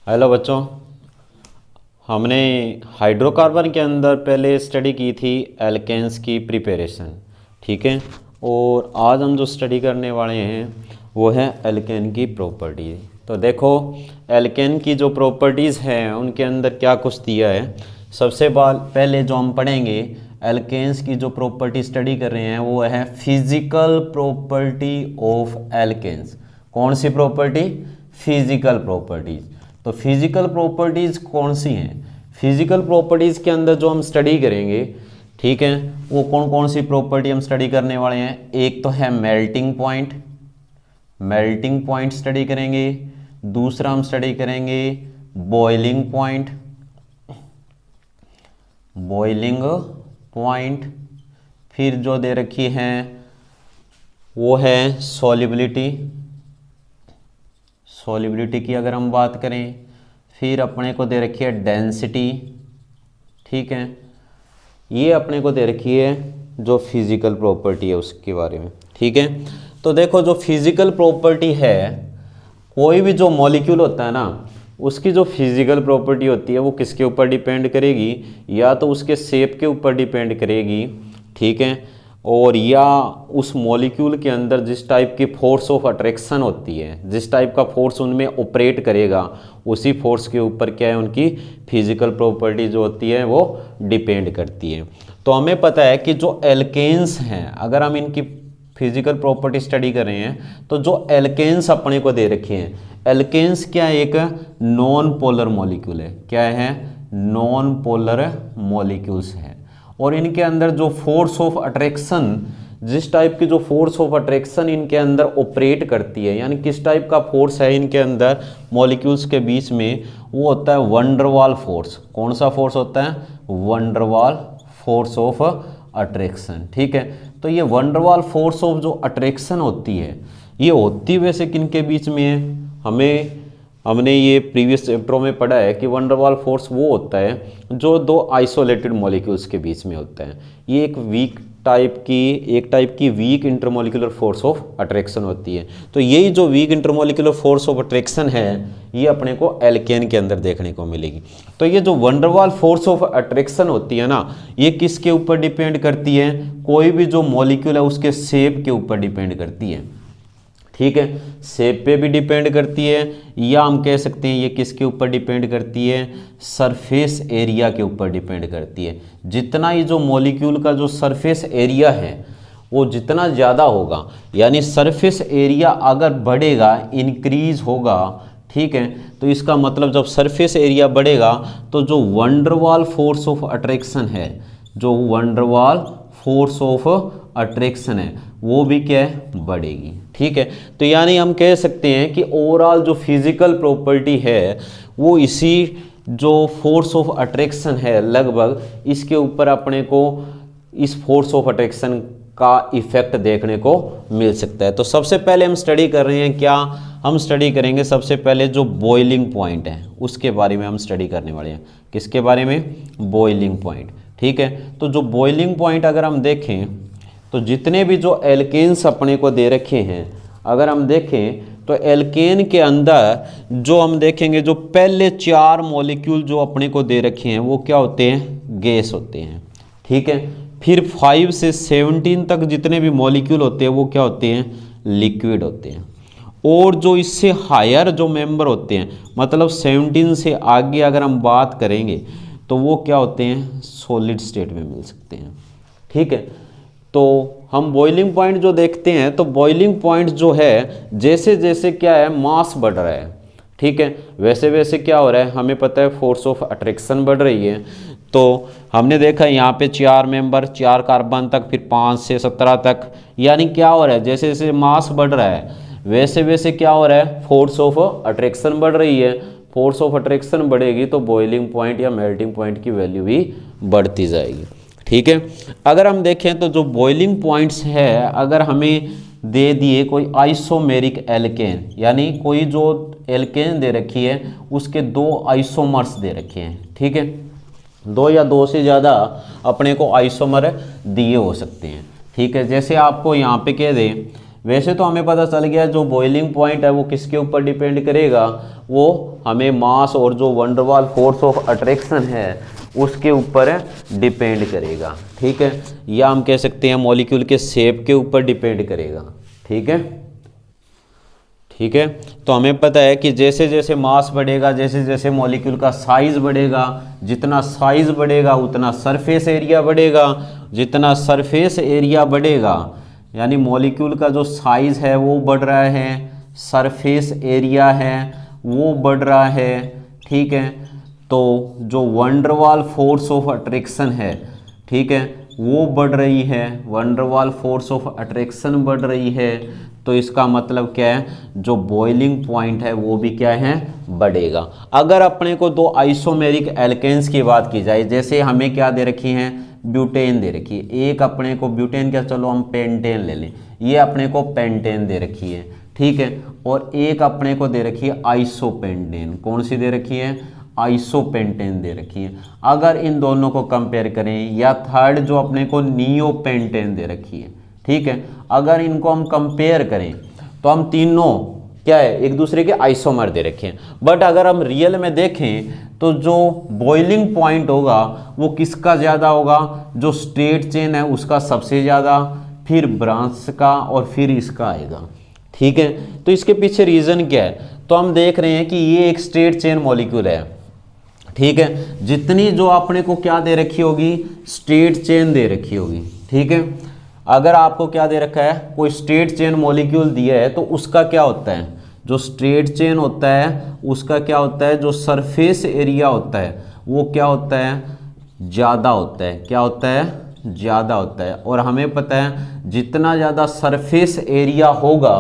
Hello बच्चों, हमने hydrocarbon के अंदर पहले स्टडी की थी एल्केन्स की प्रिपरेशन। ठीक है, और आज हम जो स्टडी करने वाले हैं वो है एल्केन की प्रॉपर्टी। तो देखो, एल्केन की जो प्रॉपर्टीज़ हैं उनके अंदर क्या कुछ दिया है। सबसे पहले जो हम पढ़ेंगे एल्केन्स की जो प्रॉपर्टी स्टडी कर रहे हैं वो है फिजिकल प्रॉपर्टी ऑफ एल्केन्स। कौन सी प्रॉपर्टी? Physical properties. तो फिजिकल प्रॉपर्टीज़ कौन सी हैं? फिजिकल प्रॉपर्टीज़ के अंदर जो हम स्टडी करेंगे, ठीक है, वो कौन कौन सी प्रॉपर्टी हम स्टडी करने वाले हैं। एक तो है melting point, melting point study करेंगे। दूसरा हम स्टडी करेंगे बॉइलिंग पॉइंट, बॉइलिंग पॉइंट। फिर जो दे रखी है वो है सॉल्युबिलिटी, सॉल्युबिलिटी की अगर हम बात करें। फिर अपने को दे रखी है डेंसिटी, ठीक है, ये अपने को दे रखी है जो फिजिकल प्रॉपर्टी है उसके बारे में। ठीक है, तो देखो जो फिजिकल प्रॉपर्टी है, कोई भी जो मॉलिक्यूल होता है ना, उसकी जो फिजिकल प्रॉपर्टी होती है वो किसके ऊपर डिपेंड करेगी? या तो उसके शेप के ऊपर डिपेंड करेगी, ठीक है, और या उस मॉलिक्यूल के अंदर जिस टाइप की फोर्स ऑफ अट्रैक्शन होती है, जिस टाइप का फोर्स उनमें ऑपरेट करेगा, उसी फोर्स के ऊपर क्या है उनकी फिजिकल प्रॉपर्टी जो होती है वो डिपेंड करती है। तो हमें पता है कि जो एल्केन्स हैं, अगर हम इनकी फिजिकल प्रॉपर्टी स्टडी कर रहे हैं तो जो एल्केन्स अपने को दे रखे हैं, एल्केन्स क्या एक नॉन पोलर मॉलिक्यूल है। क्या है? नॉन पोलर मॉलिक्यूल्स है। और इनके अंदर जो फोर्स ऑफ अट्रैक्शन, जिस टाइप की जो फोर्स ऑफ अट्रैक्शन इनके अंदर ऑपरेट करती है, यानी किस टाइप का फोर्स है इनके अंदर मॉलिक्यूल्स के बीच में, वो होता है वंडरवाल फोर्स। कौन सा फोर्स होता है? Van der Waals force of attraction. ठीक है, तो ये वंडरवाल फोर्स ऑफ जो अट्रैक्शन होती है, ये होती वैसे किन के बीच में है? हमने ये प्रीवियस चैप्टरों में पढ़ा है कि वंडरवाल फोर्स वो होता है जो दो आइसोलेटेड मॉलिक्यूल्स के बीच में होता है। ये एक टाइप की weak intermolecular force of attraction होती है। तो यही जो weak intermolecular force of attraction है, ये अपने को एल्केन के अंदर देखने को मिलेगी। तो ये जो वंडरवाल फोर्स ऑफ अट्रैक्शन होती है ना, ये किसके ऊपर डिपेंड करती है? कोई भी जो मॉलिक्यूल है उसके शेप के ऊपर डिपेंड करती है। ठीक है, शेप पे भी डिपेंड करती है, या हम कह सकते हैं ये किसके ऊपर डिपेंड करती है? सरफेस एरिया के ऊपर डिपेंड करती है। जितना ही जो मॉलिक्यूल का जो सरफेस एरिया है वो जितना ज़्यादा होगा, यानी सरफेस एरिया अगर बढ़ेगा, इंक्रीज होगा, ठीक है, तो इसका मतलब जब सरफेस एरिया बढ़ेगा तो जो वंडरवाल फोर्स ऑफ अट्रैक्शन है, जो वंडरवाल फोर्स ऑफ अट्रैक्शन है, वो भी क्या है? बढ़ेगी। ठीक है, तो यानी हम कह सकते हैं कि ओवरऑल जो फिजिकल प्रॉपर्टी है वो इसी जो फोर्स ऑफ अट्रैक्शन है, लगभग इसके ऊपर अपने को इस फोर्स ऑफ अट्रैक्शन का इफेक्ट देखने को मिल सकता है। तो सबसे पहले हम स्टडी कर रहे हैं, क्या हम स्टडी करेंगे? सबसे पहले जो बॉइलिंग पॉइंट है उसके बारे में हम स्टडी करने वाले हैं। किसके बारे में? Boiling point. ठीक है, तो जो बॉइलिंग पॉइंट अगर हम देखें तो जितने भी जो एल्केन्स अपने को दे रखे हैं, अगर हम देखें तो एल्केन के अंदर जो हम देखेंगे, जो पहले 4 मॉलिक्यूल जो अपने को दे रखे हैं वो क्या होते हैं? गैस होते हैं। ठीक है, फिर 5 से 17 तक जितने भी मॉलिक्यूल होते हैं वो क्या होते हैं? लिक्विड होते हैं। और जो इससे हायर जो मेंबर होते हैं, मतलब 17 से आगे अगर हम बात करेंगे तो वो क्या होते हैं? सॉलिड स्टेट में मिल सकते हैं। ठीक है, तो हम बॉइलिंग पॉइंट जो देखते हैं, तो बॉइलिंग पॉइंट जो है जैसे जैसे क्या है मास बढ़ रहा है, ठीक है, वैसे वैसे क्या हो रहा है, हमें पता है फोर्स ऑफ अट्रैक्शन बढ़ रही है। तो हमने देखा यहाँ पे 4 मेंबर, 4 कार्बन तक, फिर 5 से 17 तक, यानी क्या हो रहा है, जैसे जैसे मास बढ़ रहा है वैसे वैसे क्या हो रहा है? फोर्स ऑफ अट्रैक्शन बढ़ रही है। फोर्स ऑफ अट्रैक्शन बढ़ेगी तो बॉइलिंग पॉइंट या मेल्टिंग पॉइंट की वैल्यू भी बढ़ती जाएगी। ठीक है, अगर हम देखें तो जो बॉइलिंग पॉइंट्स है, अगर हमें दे दिए कोई आइसोमेरिक एल्केन, यानी कोई जो एल्केन दे रखी है उसके 2 आइसोमर्स दे रखे हैं, ठीक है, 2 या 2 से ज़्यादा अपने को आइसोमर दिए हो सकते हैं। ठीक है, जैसे आपको यहाँ पे कह दे वैसे तो हमें पता चल गया जो बॉइलिंग पॉइंट है वो किसके ऊपर डिपेंड करेगा, वो हमें मास और जो वंडर वाल फोर्स ऑफ अट्रैक्शन है उसके ऊपर डिपेंड करेगा। ठीक है, या हम कह सकते हैं मॉलिक्यूल के शेप के ऊपर डिपेंड करेगा। ठीक है, ठीक है। तो हमें पता है कि जैसे जैसे मास बढ़ेगा, जैसे जैसे मॉलिक्यूल का साइज बढ़ेगा, जितना साइज बढ़ेगा उतना सरफेस एरिया बढ़ेगा, जितना सरफेस एरिया बढ़ेगा यानी मॉलिक्यूल का जो साइज है वो बढ़ रहा है, सरफेस एरिया है वो बढ़ रहा है। ठीक है, तो जो वंडर वाल फोर्स ऑफ अट्रैक्शन है, ठीक है, वो बढ़ रही है, वंडर वाल फोर्स ऑफ अट्रैक्शन बढ़ रही है। तो इसका मतलब क्या है, जो बॉइलिंग पॉइंट है वो भी क्या है, बढ़ेगा। अगर अपने को दो आइसोमेरिक एल्केन्स की बात की जाए, जैसे हमें क्या दे रखी है, ब्यूटेन दे रखी है, एक अपने को ब्यूटेन, क्या चलो हम पेंटेन ले लें, ये अपने को पेंटेन दे रखी है। ठीक है, और एक अपने को दे रखी है आइसोपेंटेन, कौन सी दे रखी है, आइसोपेंटेन दे रखी है। अगर इन दोनों को कंपेयर करें, या थर्ड जो अपने को नियोपेंटेन दे रखी है, ठीक है, अगर इनको हम कंपेयर करें तो हम तीनों क्या है, एक दूसरे के आइसोमर दे रखे हैं। बट अगर हम रियल में देखें तो जो बॉइलिंग पॉइंट होगा वो किसका ज़्यादा होगा, जो स्ट्रेट चेन है उसका सबसे ज़्यादा, फिर ब्रांच का और फिर इसका आएगा। ठीक है, तो इसके पीछे रीज़न क्या है, तो हम देख रहे हैं कि ये एक स्ट्रेट चेन मॉलिक्यूल है। ठीक है, जितनी जो आपने को क्या दे रखी होगी, स्ट्रेट चेन दे रखी होगी। ठीक है, अगर आपको क्या दे रखा है, कोई स्ट्रेट चेन मॉलिक्यूल दिया है तो उसका क्या होता है, जो स्ट्रेट चेन होता है उसका क्या होता है, जो सरफेस एरिया होता है वो क्या होता है, ज़्यादा होता है। क्या होता है, ज़्यादा होता है। और हमें पता है जितना ज़्यादा सरफेस एरिया होगा,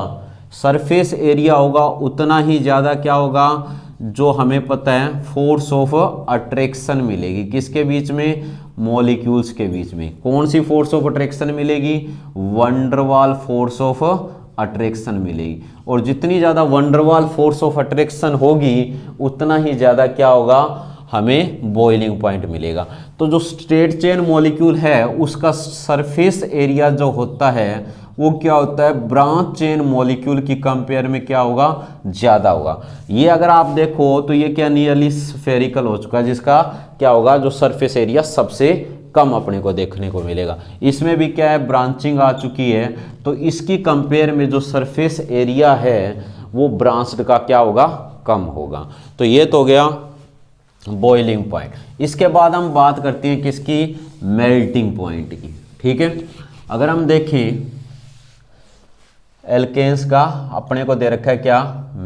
सरफेस एरिया होगा उतना ही ज़्यादा क्या होगा, जो हमें पता है फोर्स ऑफ अट्रैक्शन मिलेगी। किसके बीच में, मॉलिक्यूल्स के बीच में। कौन सी फोर्स ऑफ अट्रैक्शन मिलेगी, वंडर वाल फोर्स ऑफ अट्रैक्शन मिलेगी। और जितनी ज़्यादा वंडर वाल फोर्स ऑफ अट्रैक्शन होगी उतना ही ज़्यादा क्या होगा, हमें बॉइलिंग पॉइंट मिलेगा। तो जो स्ट्रेट चेन मॉलिक्यूल है उसका सरफेस एरिया जो होता है वो क्या होता है, ब्रांच चेन मॉलिक्यूल की कंपेयर में क्या होगा, ज़्यादा होगा। ये अगर आप देखो तो ये क्या नियरली स्फेरिकल हो चुका है, जिसका क्या होगा, जो सरफेस एरिया सबसे कम अपने को देखने को मिलेगा। इसमें भी क्या है, ब्रांचिंग आ चुकी है, तो इसकी कंपेयर में जो सरफेस एरिया है वो ब्रांच्ड का क्या होगा, कम होगा। तो ये तो हो गया बॉइलिंग पॉइंट। इसके बाद हम बात करते हैं किसकी, मेल्टिंग पॉइंट की। ठीक है, अगर हम देखें एल्केन्स का अपने को दे रखा है क्या,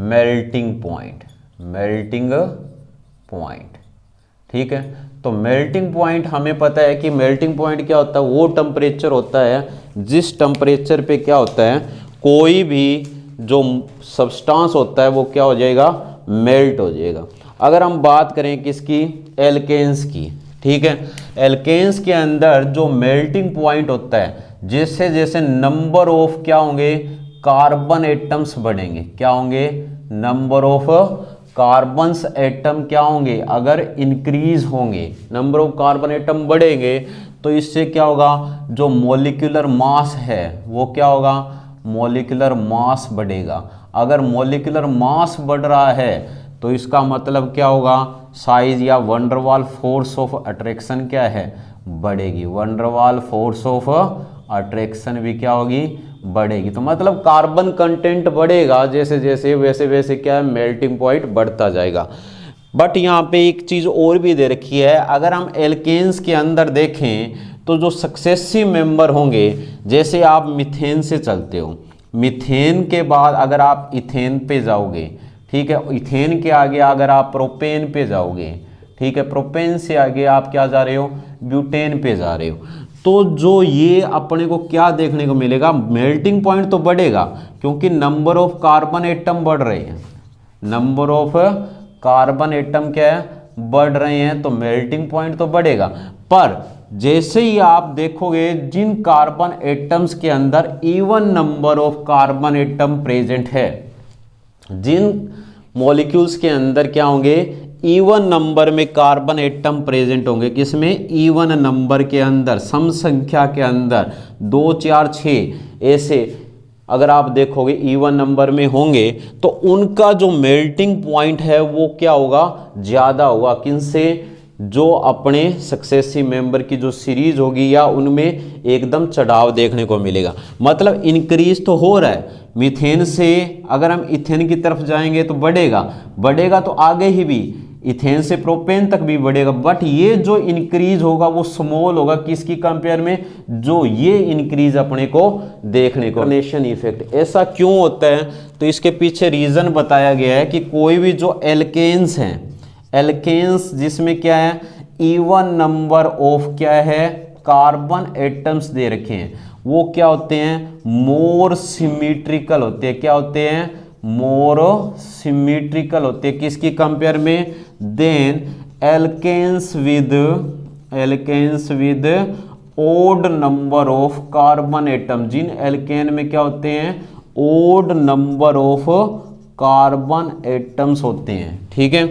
मेल्टिंग पॉइंट, मेल्टिंग पॉइंट। ठीक है, तो मेल्टिंग पॉइंट हमें पता है कि मेल्टिंग पॉइंट क्या होता है, वो टेम्परेचर होता है जिस टेम्परेचर पे क्या होता है, कोई भी जो सब्सटेंस होता है वो क्या हो जाएगा, मेल्ट हो जाएगा। अगर हम बात करें किसकी, एल्केन्स की। ठीक है, एल्केन्स के अंदर जो मेल्टिंग पॉइंट होता है, जैसे जैसे नंबर ऑफ क्या होंगे, कार्बन एटम्स बढ़ेंगे। क्या होंगे, नंबर ऑफ कार्बन्स एटम क्या होंगे, अगर इंक्रीज होंगे, नंबर ऑफ कार्बन एटम बढ़ेंगे तो इससे क्या होगा, जो मॉलिक्यूलर मास है वो क्या होगा, मॉलिक्यूलर मास बढ़ेगा। अगर मॉलिक्यूलर मास बढ़ रहा है तो इसका मतलब क्या होगा, साइज या वंडर वाल फोर्स ऑफ अट्रैक्शन क्या है, बढ़ेगी। वंडर वाल फोर्स ऑफ अट्रैक्शन भी क्या होगी, बढ़ेगी। तो मतलब कार्बन कंटेंट बढ़ेगा जैसे जैसे, वैसे वैसे क्या है, मेल्टिंग पॉइंट बढ़ता जाएगा। बट यहाँ पे एक चीज़ और भी दे रखी है, अगर हम एल्केन्स के अंदर देखें तो जो सक्सेसिव मेंबर होंगे, जैसे आप मीथेन से चलते हो, मीथेन के बाद अगर आप इथेन पे जाओगे, ठीक है, इथेन के आगे अगर आप प्रोपेन पे जाओगे, ठीक है, प्रोपेन से आगे आप क्या जा रहे हो, ब्यूटेन पे जा रहे हो, तो जो ये अपने को क्या देखने को मिलेगा, मेल्टिंग पॉइंट तो बढ़ेगा क्योंकि नंबर ऑफ कार्बन एटम बढ़ रहे हैं, नंबर ऑफ कार्बन एटम क्या है, बढ़ रहे हैं, तो मेल्टिंग पॉइंट तो बढ़ेगा। पर जैसे ही आप देखोगे जिन कार्बन एटम्स के अंदर even number of carbon atom present है, जिन मॉलिक्यूल्स के अंदर क्या होंगे, इवन नंबर में कार्बन एटम प्रेजेंट होंगे, किसमें, इवन नंबर के अंदर, सम संख्या के अंदर, 2 4 6 ऐसे अगर आप देखोगे इवन नंबर में होंगे तो उनका जो मेल्टिंग पॉइंट है वो क्या होगा, ज़्यादा होगा। किनसे, जो अपने सक्सेसिव मेंबर की जो सीरीज होगी या उनमें एकदम चढ़ाव देखने को मिलेगा। मतलब इंक्रीज तो हो रहा है मीथेन से, अगर हम इथेन की तरफ जाएंगे तो बढ़ेगा तो आगे ही भी इथेन से प्रोपेन तक भी बढ़ेगा, बट ये जो इंक्रीज होगा वो स्मॉल होगा किसकी कंपेयर में, जो ये इंक्रीज अपने को देखने को। नेशन इफेक्ट ऐसा क्यों होता है, तो इसके पीछे रीजन बताया गया है कि कोई भी जो एल्केन्स हैं, एल्केन्स जिसमें क्या है, इवन नंबर ऑफ क्या है, कार्बन एटम्स दे रखे हैं, वो क्या होते हैं, मोर सिमेट्रिकल होते हैं। क्या होते हैं, मोर सिमेट्रिकल होते हैं किसकी कंपेयर में, then alkanes with odd number of carbon atom. जिन एल्केन में क्या होते हैं, odd number of carbon atoms होते हैं। ठीक है,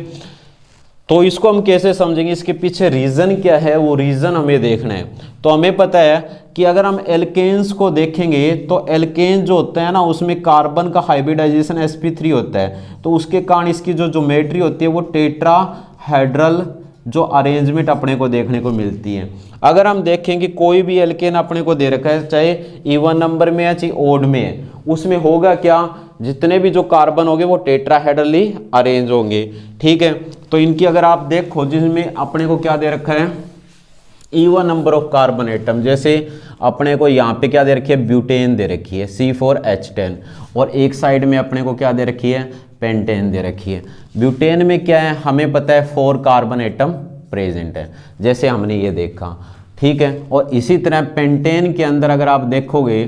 तो इसको हम कैसे समझेंगे, इसके पीछे रीजन क्या है, वो रीजन हमें देखना है। तो हमें पता है कि अगर हम एल्केन्स को देखेंगे तो एल्केन जो होता है ना, उसमें कार्बन का हाइब्रिडाइजेशन sp3 होता है, तो उसके कारण इसकी जो ज्योमेट्री होती है वो टेट्राहेड्रल जो अरेंजमेंट अपने को देखने को मिलती है। अगर हम देखें कि कोई भी एल्केन अपने को दे रखा है, चाहे इवन नंबर में है चाहे ओड में है, उसमें होगा क्या, जितने भी जो कार्बन होंगे वो टेट्राहेड्रली अरेंज होंगे। ठीक है, तो इनकी अगर आप देखो, जिसमें अपने को क्या दे रखा है, even number of carbon atom, जैसे अपने को यहाँ पे क्या दे रखी है, ब्यूटेन दे रखी है C4H10, और एक साइड में अपने को क्या दे रखी है, पेंटेन दे रखी है। ब्यूटेन में क्या है, हमें पता है 4 कार्बन एटम प्रेजेंट है, जैसे हमने ये देखा। ठीक है, और इसी तरह पेंटेन के अंदर अगर आप देखोगे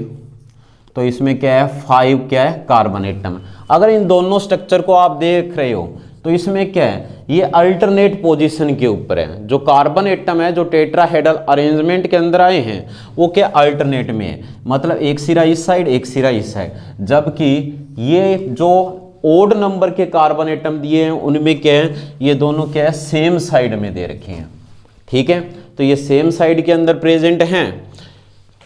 तो इसमें क्या है, 5 क्या है, कार्बन एटम। अगर इन दोनों स्ट्रक्चर को आप देख रहे हो तो इसमें क्या है, ये अल्टरनेट पोजीशन के ऊपर है। जो कार्बन एटम है जो टेट्राहेड्रल अरेंजमेंट के अंदर आए हैं वो क्या अल्टरनेट में है, मतलब एक सिरा इस साइड एक सिरा इस साइड। जबकि ये जो ओड नंबर के कार्बन एटम दिए हैं उनमें क्या है, ये दोनों क्या है, सेम साइड में दे रखे हैं। ठीक है, तो ये सेम साइड के अंदर प्रेजेंट हैं।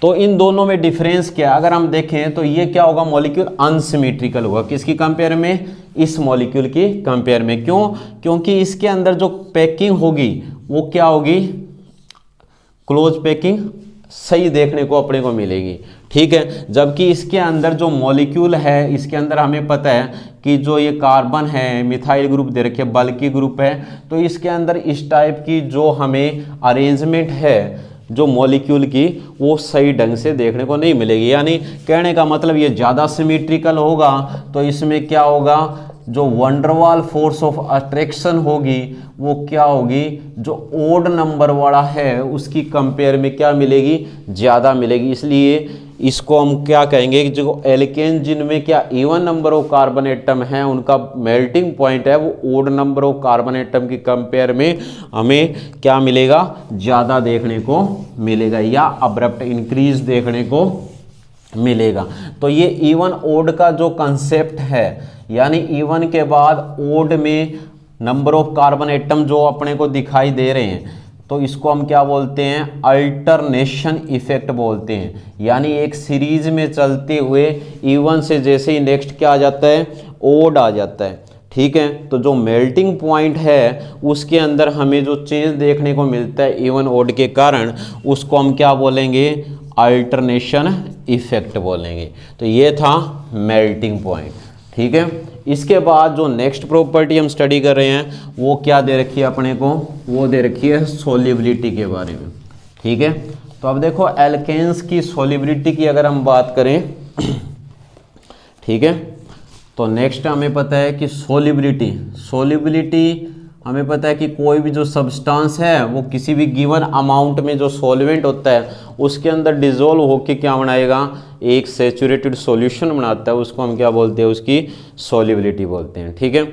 तो इन दोनों में डिफरेंस क्या है, अगर हम देखें तो ये क्या होगा, मॉलिक्यूल अनसिमेट्रिकल होगा। किसकी कंपेयर में, इस मॉलिक्यूल की कंपेयर में। क्यों, क्योंकि इसके अंदर जो पैकिंग होगी वो क्या होगी, क्लोज पैकिंग सही देखने को अपने को मिलेगी। ठीक है, जबकि इसके अंदर जो मॉलिक्यूल है, इसके अंदर हमें पता है कि जो ये कार्बन है, मिथाइल ग्रुप दे रखे, बल्कि ग्रुप है, तो इसके अंदर इस टाइप की जो हमें अरेंजमेंट है जो मॉलिक्यूल की, वो सही ढंग से देखने को नहीं मिलेगी। यानी कहने का मतलब ये ज़्यादा सिमेट्रिकल होगा तो इसमें क्या होगा, जो वंडरवाल फोर्स ऑफ अट्रैक्शन होगी वो क्या होगी, जो ओड नंबर वाला है उसकी कंपेयर में क्या मिलेगी, ज़्यादा मिलेगी। इसलिए इसको हम क्या कहेंगे कि जो एल्केन जिनमें क्या even number of carbon atom है उनका मेल्टिंग पॉइंट है वो odd number of carbon atom की कंपेयर में हमें क्या मिलेगा, ज़्यादा देखने को मिलेगा या अब्रप्ट इंक्रीज देखने को मिलेगा। तो ये इवन ओड का जो कंसेप्ट है, यानी इवन के बाद ओड में नंबर ऑफ कार्बन एटम जो अपने को दिखाई दे रहे हैं, तो इसको हम क्या बोलते हैं, अल्टरनेशन इफेक्ट बोलते हैं। यानी एक सीरीज में चलते हुए इवन से जैसे ही नेक्स्ट क्या आ जाता है, ओड आ जाता है। ठीक है, तो जो मेल्टिंग पॉइंट है उसके अंदर हमें जो चेंज देखने को मिलता है इवन ओड के कारण, उसको हम क्या बोलेंगे, अल्टरनेशन इफेक्ट बोलेंगे। तो ये था मेल्टिंग पॉइंट। ठीक है, इसके बाद जो नेक्स्ट प्रॉपर्टी हम स्टडी कर रहे हैं वो क्या दे रखी है अपने को, वो दे रखी है सोल्युबिलिटी के बारे में। ठीक है, तो अब देखो एल्केन्स की सोल्युबिलिटी की अगर हम बात करें, ठीक है, तो नेक्स्ट हमें पता है कि सोल्युबिलिटी हमें पता है कि कोई भी जो सब्सटेंस है वो किसी भी गिवन अमाउंट में जो सॉल्वेंट होता है उसके अंदर डिजोल्व होकर क्या बनाएगा, एक सैचुरेटेड सॉल्यूशन बनाता है, उसको हम क्या बोलते हैं, उसकी सोल्युबिलिटी बोलते हैं। ठीक है,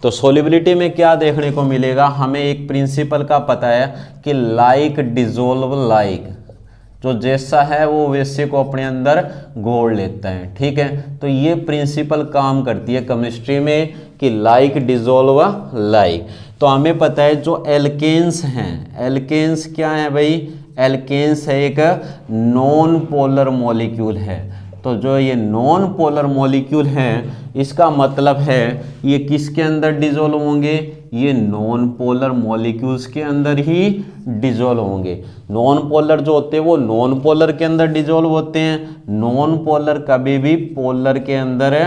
तो सोल्युबिलिटी में क्या देखने को मिलेगा, हमें एक प्रिंसिपल का पता है कि लाइक डिजोल्व लाइक, जो जैसा है वो वैसे को अपने अंदर घोल लेता है। ठीक है, तो ये प्रिंसिपल काम करती है केमिस्ट्री में कि लाइक डिजोल्व लाइक। तो हमें पता है जो एल्केन्स हैं, एल्केन्स क्या है भाई, एल्केन्स है एक नॉन पोलर मॉलिक्यूल है। तो जो ये नॉन पोलर मॉलिक्यूल हैं इसका मतलब है ये किसके अंदर डिजोल्व होंगे, ये नॉन पोलर मॉलिक्यूल्स के अंदर ही डिजोल्व होंगे। नॉन पोलर जो होते हैं वो नॉन पोलर के अंदर डिजोल्व होते हैं, नॉन पोलर कभी भी पोलर के अंदर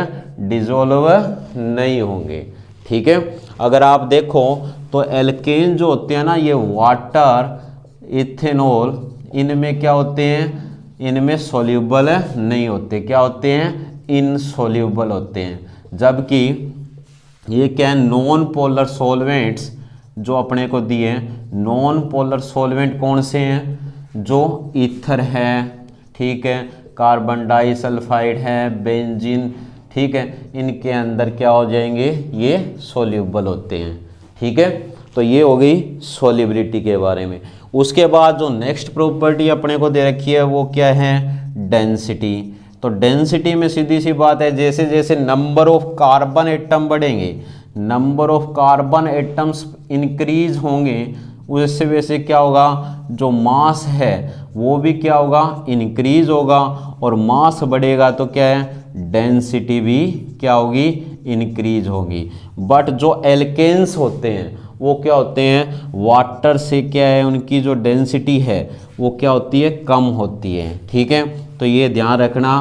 डिजोल्व नहीं होंगे। ठीक है, अगर आप देखो तो एल्केन जो होते हैं ना, ये वाटर, इथेनॉल, इनमें क्या होते हैं, इनमें सॉल्यूबल नहीं होते, क्या होते हैं, इनसॉल्यूबल होते हैं। जबकि ये क्या है, नॉन पोलर सॉल्वेंट्स जो अपने को दिए, नॉन पोलर सॉल्वेंट कौन से हैं, जो ईथर है, ठीक है, कार्बन डाइसल्फाइड है, बेंजीन, ठीक है, इनके अंदर क्या हो जाएंगे, ये सॉल्यूबल होते हैं। ठीक है, तो ये हो गई सॉल्युबिलिटी के बारे में। उसके बाद जो नेक्स्ट प्रॉपर्टी अपने को दे रखी है वो क्या है, डेंसिटी। तो डेंसिटी में सीधी सी बात है, जैसे जैसे नंबर ऑफ कार्बन एटम बढ़ेंगे, number of carbon atoms increase होंगे, वैसे वैसे क्या होगा, जो मास है वो भी क्या होगा, इंक्रीज होगा, और मास बढ़ेगा तो क्या है, डेंसिटी भी क्या होगी, इंक्रीज होगी। बट जो एल्केन्स होते हैं वो क्या होते हैं, वाटर से क्या है, उनकी जो डेंसिटी है वो क्या होती है, कम होती है। ठीक है, तो ये ध्यान रखना,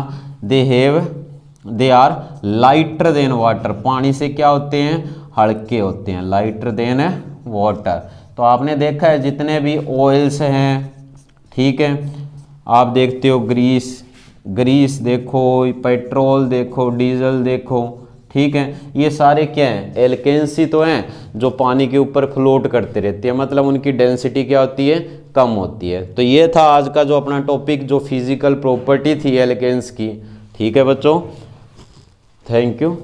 they are lighter than water, पानी से क्या होते हैं, हल्के होते हैं, लाइटर देन वाटर। तो आपने देखा है जितने भी ऑयल्स हैं, ठीक है, आप देखते हो ग्रीस देखो, पेट्रोल देखो, डीजल देखो, ठीक है, ये सारे क्या हैं, एल्केन्स ही तो हैं जो पानी के ऊपर फ्लोट करते रहते हैं, मतलब उनकी डेंसिटी क्या होती है, कम होती है। तो ये था आज का जो अपना टॉपिक, जो फिजिकल प्रॉपर्टी थी एल्केन्स की। ठीक है बच्चों, थैंक यू।